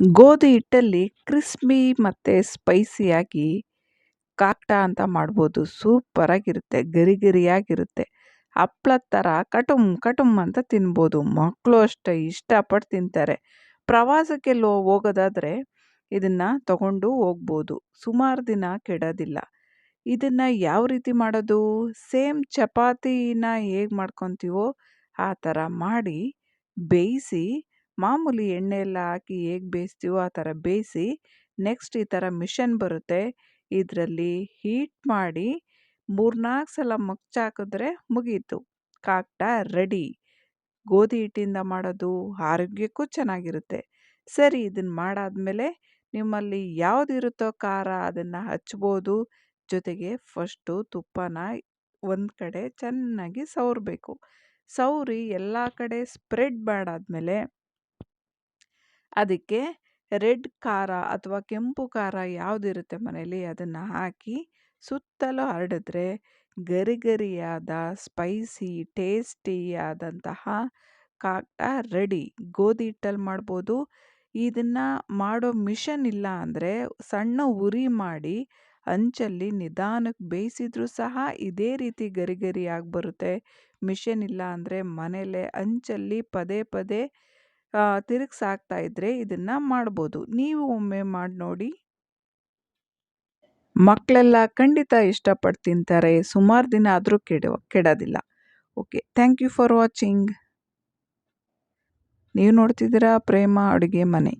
ಗೋಧಿ ಹಿಟ್ಟಲ್ಲಿ ಕ್ರಿಸ್ಪಿ ಮತ್ತು ಸ್ಪೈಸಿಯಾಗಿ ಕಾಕ್ಟ ಅಂತ ಮಾಡ್ಬೋದು. ಸೂಪರಾಗಿರುತ್ತೆ, ಗರಿ ಗರಿಯಾಗಿರುತ್ತೆ. ಹಪ್ಳದ ಥರ ಕಟುಮ್ ಕಟುಮ್ ಅಂತ ತಿನ್ಬೋದು. ಮಕ್ಕಳು ಅಷ್ಟೇ ಇಷ್ಟಪಟ್ಟು ತಿಂತಾರೆ. ಪ್ರವಾಸಕ್ಕೆಲ್ಲೋ ಹೋಗೋದಾದರೆ ಇದನ್ನು ತಗೊಂಡು ಹೋಗ್ಬೋದು. ಸುಮಾರು ದಿನ ಕೆಡೋದಿಲ್ಲ. ಇದನ್ನು ಯಾವ ರೀತಿ ಮಾಡೋದು? ಸೇಮ್ ಚಪಾತಿನ ಹೇಗೆ ಮಾಡ್ಕೊತೀವೋ ಆ ಥರ ಮಾಡಿ ಬೇಯಿಸಿ, ಮಾಮೂಲಿ ಎಣ್ಣೆ ಎಲ್ಲ ಹಾಕಿ ಹೇಗೆ ಬೇಯಿಸ್ತೀವೋ ಆ ಥರ ಬೇಯಿಸಿ, ನೆಕ್ಸ್ಟ್ ಈ ಥರ ಮಿಷನ್ ಬರುತ್ತೆ, ಇದರಲ್ಲಿ ಹೀಟ್ ಮಾಡಿ 3-4 ಸಲ ಮಗ್ಚಾಕಿದ್ರೆ ಮುಗೀತು, ಕಾಕ್ಟ ರೆಡಿ. ಗೋಧಿ ಹಿಟ್ಟಿಂದ ಮಾಡೋದು ಆರೋಗ್ಯಕ್ಕೂ ಚೆನ್ನಾಗಿರುತ್ತೆ. ಸರಿ, ಇದನ್ನು ಮಾಡಾದ್ಮೇಲೆ ನಿಮ್ಮಲ್ಲಿ ಯಾವುದಿರುತ್ತೋ ಖಾರ ಅದನ್ನು ಹಚ್ಬೋದು. ಜೊತೆಗೆ ಫಸ್ಟು ತುಪ್ಪನ ಒಂದು ಕಡೆ ಚೆನ್ನಾಗಿ ಸವರಬೇಕು. ಸವರಿ ಎಲ್ಲ ಕಡೆ ಸ್ಪ್ರೆಡ್ ಮಾಡಾದ್ಮೇಲೆ ಅದಕ್ಕೆ ರೆಡ್ ಖಾರ ಅಥವಾ ಕೆಂಪು ಖಾರ ಯಾವುದಿರುತ್ತೆ ಮನೇಲಿ ಅದನ್ನು ಹಾಕಿ ಸುತ್ತಲೂ ಹರಡಿದ್ರೆ ಗರಿ ಗರಿಯಾದ ಸ್ಪೈಸಿ ಟೇಸ್ಟಿಯಾದಂತಹ ಕಾಕ್ಟ ರೆಡಿ. ಗೋಧಿ ಹಿಟ್ಟಲ್ಲಿ ಮಾಡ್ಬೋದು. ಇದನ್ನು ಮಾಡೋ ಮಿಷನ್ ಇಲ್ಲ ಅಂದರೆ ಸಣ್ಣ ಉರಿ ಮಾಡಿ ಹಂಚಲ್ಲಿ ನಿಧಾನಕ್ಕೆ ಬೇಯಿಸಿದ್ರೂ ಸಹ ಇದೇ ರೀತಿ ಗರಿ ಗರಿಯಾಗಿ ಬರುತ್ತೆ. ಮಿಷನ್ ಇಲ್ಲ ಅಂದರೆ ಮನೇಲೆ ಹಂಚಲ್ಲಿ ಪದೇ ಪದೇ ತಿರುಗಿಸಾಕ್ತಾ ಇದ್ದರೆ ಇದನ್ನು ಮಾಡ್ಬೋದು. ನೀವು ಒಮ್ಮೆ ಮಾಡಿ ನೋಡಿ. ಮಕ್ಕಳೆಲ್ಲ ಖಂಡಿತ ಇಷ್ಟಪಟ್ಟು ತಿಂತಾರೆ. ಸುಮಾರು ದಿನ ಆದರೂ ಕೆಡೋದಿಲ್ಲ. Okay, thank you for watching. ನೀವು ನೋಡ್ತಿದ್ದೀರಾ ಪ್ರೇಮ ಅಡುಗೆ ಮನೆ.